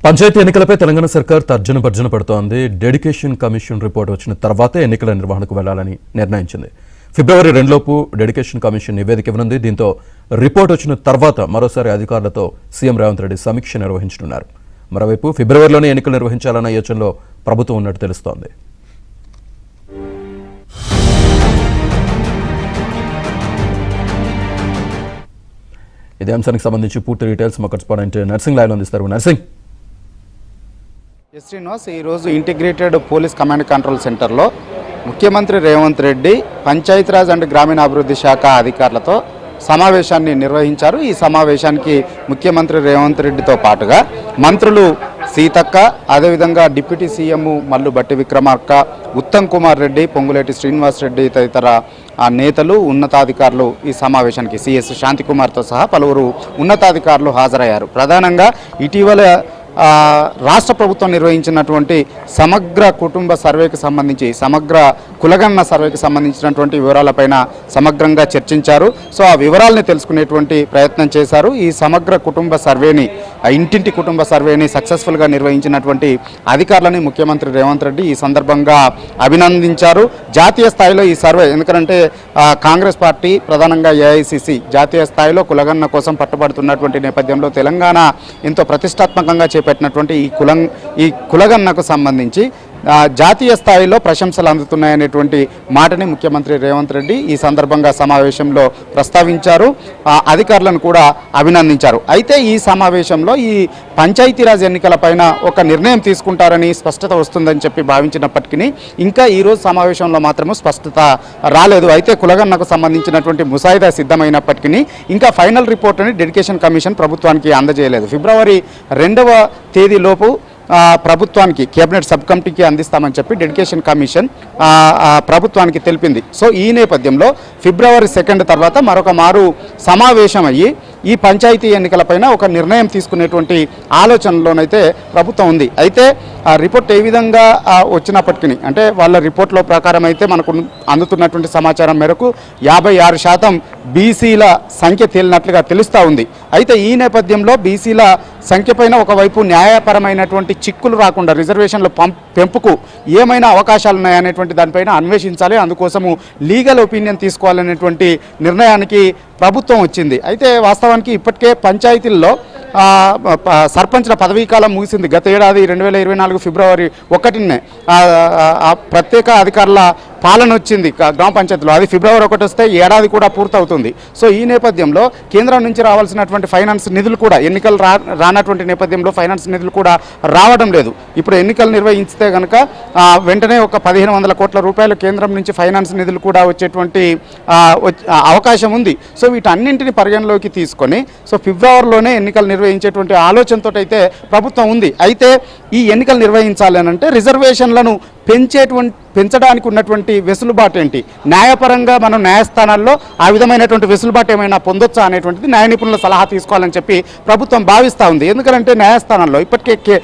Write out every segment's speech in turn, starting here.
పంచాయతీ ఎన్నికలపై తెలంగాణ సర్కార్ తర్జన భర్జన పడుతోంది. డెడికేషన్ కమిషన్ రిపోర్ట్ వచ్చిన తర్వాతే ఎన్నికల నిర్వహణకు వెళ్లాలని నిర్ణయించింది. ఫిబ్రవరి 2 లోపు డెడికేషన్ కమిషన్ నివేదిక ఇవ్వనుంది. దీంతో రిపోర్ట్ వచ్చిన తర్వాత మరోసారి అధికారులతో సీఎం రేవంత్ రెడ్డి సమీక్ష నిర్వహించనున్నారు. మరోవైపు ఫిబ్రవరిలోనే ఎన్నికలు నిర్వహించాలన్న యోచనలో ప్రభుత్వం ఉన్నట్టు తెలుస్తోంది. ఇదే అంశానికి సంబంధించి పూర్తి డీటెయిల్స్ మా కరెస్పాండెంట్ నర్సింగ్ లైవ్లో అందిస్తారు. నర్సింగ్. శ్రీనివాస్, ఈరోజు ఇంటిగ్రేటెడ్ పోలీస్ కమాండ్ కంట్రోల్ సెంటర్లో ముఖ్యమంత్రి రేవంత్ రెడ్డి పంచాయతీరాజ్ అండ్ గ్రామీణాభివృద్ధి శాఖ అధికారులతో సమావేశాన్ని నిర్వహించారు. ఈ సమావేశానికి ముఖ్యమంత్రి రేవంత్ రెడ్డితో పాటుగా మంత్రులు సీతక్క, అదేవిధంగా డిప్యూటీ సీఎం మల్లు బట్టి విక్రమార్క, ఉత్తమ్ కుమార్ రెడ్డి, పొంగులేటి శ్రీనివాస్ రెడ్డి తదితర నేతలు, ఉన్నతాధికారులు ఈ సమావేశానికి సిఎస్ శాంతికుమార్తో సహా పలువురు ఉన్నతాధికారులు హాజరయ్యారు. ప్రధానంగా ఇటీవల రాష్ట్ర ప్రభుత్వం నిర్వహించినటువంటి సమగ్ర కుటుంబ సర్వేకి సంబంధించి, సమగ్ర కులగణన సర్వేకి సంబంధించినటువంటి వివరాలపైన సమగ్రంగా చర్చించారు. సో ఆ వివరాలని తెలుసుకునేటువంటి ప్రయత్నం చేశారు. ఈ సమగ్ర కుటుంబ సర్వేని, ఇంటింటి కుటుంబ సర్వేని సక్సెస్ఫుల్గా నిర్వహించినటువంటి అధికారులని ముఖ్యమంత్రి రేవంత్ రెడ్డి ఈ సందర్భంగా అభినందించారు. జాతీయ స్థాయిలో ఈ సర్వే, ఎందుకంటే కాంగ్రెస్ పార్టీ ప్రధానంగా ఏఐసిసి జాతీయ స్థాయిలో కులగణన కోసం పట్టుబడుతున్నటువంటి నేపథ్యంలో తెలంగాణ ఎంతో ప్రతిష్టాత్మకంగా చేపట్టినటువంటి ఈ కులగణనకు సంబంధించి జాతీయ స్థాయిలో ప్రశంసలు అందుతున్నాయనేటువంటి మాటని ముఖ్యమంత్రి రేవంత్ రెడ్డి ఈ సందర్భంగా సమావేశంలో ప్రస్తావించారు. అధికారులను కూడా అభినందించారు. అయితే ఈ సమావేశంలో ఈ పంచాయతీరాజ్ ఎన్నికలపైన ఒక నిర్ణయం తీసుకుంటారని స్పష్టత వస్తుందని చెప్పి భావించినప్పటికీ ఇంకా ఈరోజు సమావేశంలో మాత్రమే స్పష్టత రాలేదు. అయితే కులగణనకు సంబంధించినటువంటి ముసాయిదా సిద్ధమైనప్పటికీ ఇంకా ఫైనల్ రిపోర్ట్ని డెడికేషన్ కమిషన్ ప్రభుత్వానికి అందజేయలేదు. ఫిబ్రవరి 2వ తేదీలోపు ప్రభుత్వానికి, కేబినెట్ సబ్ కమిటీకి అందిస్తామని చెప్పి డెడికేషన్ కమిషన్ ప్రభుత్వానికి తెలిపింది. సో ఈ నేపథ్యంలో ఫిబ్రవరి 2 తర్వాత మరొక మారు సమావేశం అయ్యి ఈ పంచాయతీ ఎన్నికలపైన ఒక నిర్ణయం తీసుకునేటువంటి ఆలోచనలోనైతే ప్రభుత్వం ఉంది. అయితే ఆ రిపోర్ట్ ఏ విధంగా వచ్చినప్పటికీ, అంటే వాళ్ళ రిపోర్ట్లో ప్రకారం అయితే మనకు అందుతున్నటువంటి సమాచారం మేరకు 56% బీసీల సంఖ్య తేలినట్లుగా తెలుస్తూ ఉంది. అయితే ఈ నేపథ్యంలో బీసీల సంఖ్యపైన ఒకవైపు న్యాయపరమైనటువంటి చిక్కులు రాకుండా రిజర్వేషన్ల పెంపుకు ఏమైనా అవకాశాలు ఉన్నాయనేటువంటి దానిపైన అన్వేషించాలి, అందుకోసము లీగల్ ఒపీనియన్ తీసుకోవాలనేటువంటి నిర్ణయానికి ప్రభుత్వం వచ్చింది. అయితే వాస్తవానికి ఇప్పటికే పంచాయతీల్లో సర్పంచ్ల పదవీకాలం ముగిసింది. గత ఏడాది 2024 ఫిబ్రవరి 1నే ప్రత్యేక అధికారుల పాలన వచ్చింది గ్రామ పంచాయతీలో. అది ఫిబ్రవరి 1 వస్తే ఏడాది కూడా పూర్తవుతుంది. సో ఈ నేపథ్యంలో కేంద్రం నుంచి రావాల్సినటువంటి ఫైనాన్స్ నిధులు కూడా, ఎన్నికలు రానటువంటి నేపథ్యంలో ఫైనాన్స్ నిధులు కూడా రావడం లేదు. ఇప్పుడు ఎన్నికలు నిర్వహించితే కనుక వెంటనే ఒక 1500 కోట్ల రూపాయలు కేంద్రం నుంచి ఫైనాన్స్ నిధులు కూడా వచ్చేటువంటి అవకాశం ఉంది. సో వీటన్నింటిని పరిగణలోకి తీసుకొని సో ఫిబ్రవరిలోనే ఎన్నికలు నిర్వహించేటువంటి ఆలోచనతో అయితే ప్రభుత్వం ఉంది. అయితే ఈ ఎన్నికలు నిర్వహించాలనంటే రిజర్వేషన్లను పెంచడానికి ఉన్నటువంటి వెసులుబాటు ఏంటి, న్యాయపరంగా మనం న్యాయస్థానాల్లో ఆ విధమైనటువంటి వెసులుబాటు ఏమైనా పొందొచ్చా అనేటువంటిది న్యాయ నిపుణుల సలహా తీసుకోవాలని చెప్పి ప్రభుత్వం భావిస్తూ ఉంది. ఎందుకంటే న్యాయస్థానాల్లో ఇప్పటికే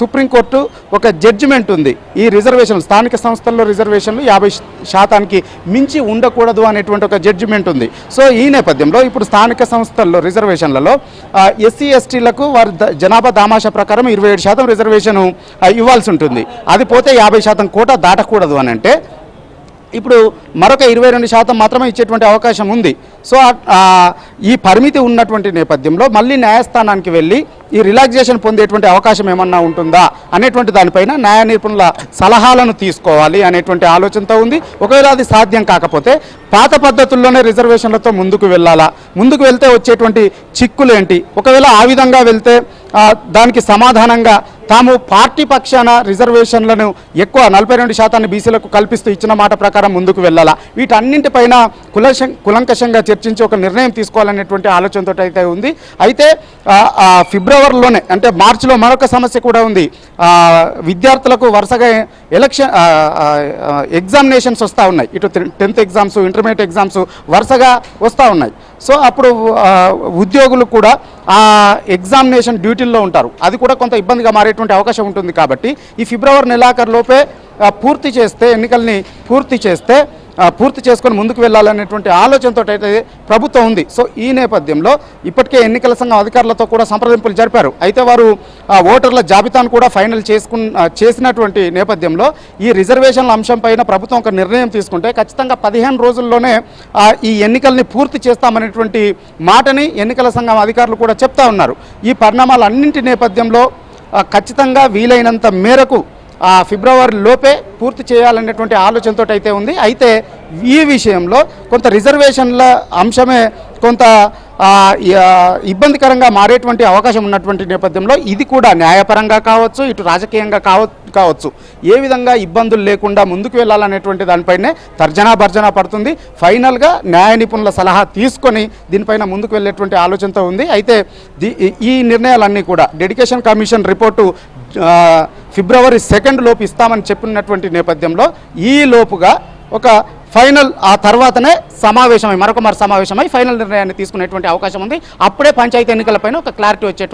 సుప్రీంకోర్టు ఒక జడ్జిమెంట్ ఉంది. ఈ రిజర్వేషన్లు, స్థానిక సంస్థల్లో రిజర్వేషన్లు 50% మించి ఉండకూడదు అనేటువంటి ఒక జడ్జిమెంట్ ఉంది. సో ఈ నేపథ్యంలో ఇప్పుడు స్థానిక సంస్థల్లో రిజర్వేషన్లలో ఎస్సీ ఎస్టీలకు వారి జనాభా దామాషా ప్రకారం 27% రిజర్వేషన్ ఇవ్వాల్సి ఉంటుంది. అది పోతే 50% కోటా దాటకూడదు అని అంటే ఇప్పుడు మరొక 22% మాత్రమే ఇచ్చేటువంటి అవకాశం ఉంది. సో ఈ పరిమితి ఉన్నటువంటి నేపథ్యంలో మళ్ళీ న్యాయస్థానానికి వెళ్ళి ఈ రిలాక్సేషన్ పొందేటువంటి అవకాశం ఏమన్నా ఉంటుందా అనేటువంటి దానిపైన న్యాయ నిపుణుల సలహాలను తీసుకోవాలి అనేటువంటి ఆలోచనతో ఉంది. ఒకవేళ అది సాధ్యం కాకపోతే పాత పద్ధతుల్లోనే రిజర్వేషన్లతో ముందుకు వెళ్ళాలా, ముందుకు వెళ్తే వచ్చేటువంటి చిక్కులు ఏంటి, ఒకవేళ ఆ విధంగా వెళ్తే దానికి సమాధానంగా తాము పార్టీ పక్షాన రిజర్వేషన్లను ఎక్కువ 42% బీసీలకు కల్పిస్తూ ఇచ్చిన మాట ప్రకారం ముందుకు వెళ్ళాలా, వీటన్నింటిపైన కులంకషంగా చర్చించి ఒక నిర్ణయం తీసుకోవాలనేటువంటి ఆలోచనతో అయితే ఉంది. అయితే ఫిబ్రవరిలోనే, అంటే మార్చిలో మరొక సమస్య కూడా ఉంది. విద్యార్థులకు వరుసగా ఎగ్జామినేషన్స్ వస్తూ ఉన్నాయి. ఇటు 10th ఎగ్జామ్స్, ఇంటర్మీడియట్ ఎగ్జామ్స్ వరుసగా వస్తూ ఉన్నాయి. సో అప్పుడు ఉద్యోగులు కూడా ఆ ఎగ్జామినేషన్ డ్యూటీల్లో ఉంటారు. అది కూడా కొంత ఇబ్బందిగా మారేటువంటి అవకాశం ఉంటుంది. కాబట్టి ఈ ఫిబ్రవరి నెలాఖరులోపే పూర్తి చేస్తే, ఎన్నికల్ని పూర్తి చేస్తే పూర్తి చేసుకొని ముందుకు వెళ్ళాలనేటువంటి ఆలోచనతో అయితే ప్రభుత్వం ఉంది. సో ఈ నేపథ్యంలో ఇప్పటికే ఎన్నికల సంఘం అధికారులతో కూడా సంప్రదింపులు జరిపారు. అయితే వారు ఓటర్ల జాబితాను కూడా ఫైనల్ చేసినటువంటి నేపథ్యంలో ఈ రిజర్వేషన్ల అంశం పైన ప్రభుత్వం ఒక నిర్ణయం తీసుకుంటే ఖచ్చితంగా 15 రోజుల్లోనే ఈ ఎన్నికల్ని పూర్తి చేస్తామనేటువంటి మాటని ఎన్నికల సంఘం అధికారులు కూడా చెప్తా ఉన్నారు. ఈ పరిణామాలన్నింటి నేపథ్యంలో ఖచ్చితంగా వీలైనంత మేరకు ఫిబ్రవరి లోపే పూర్తి చేయాలనేటువంటి ఆలోచనతో అయితే ఉంది. అయితే ఈ విషయంలో కొంత రిజర్వేషన్ల అంశమే కొంత ఇబ్బందికరంగా మారేటువంటి అవకాశం ఉన్నటువంటి నేపథ్యంలో ఇది కూడా న్యాయపరంగా కావచ్చు, ఇటు రాజకీయంగా కావచ్చు, ఏ విధంగా ఇబ్బందులు లేకుండా ముందుకు వెళ్ళాలనేటువంటి దానిపైనే తర్జనా భర్జన పడుతుంది. ఫైనల్గా న్యాయ నిపుణుల సలహా తీసుకొని దీనిపైన ముందుకు వెళ్ళేటువంటి ఆలోచనతో ఉంది. అయితే ఈ నిర్ణయాలన్నీ కూడా డెడికేషన్ కమిషన్ రిపోర్టు ఫిబ్రవరి 2 లోపు ఇస్తామని చెప్పినటువంటి నేపథ్యంలో ఈ లోపుగా ఒక ఫైనల్ ఆ తర్వాతనే మరొక సమావేశమై ఫైనల్ నిర్ణయాన్ని తీసుకునేటువంటి అవకాశం ఉంది. అప్పుడే పంచాయతీ ఎన్నికలపైన ఒక క్లారిటీ వచ్చే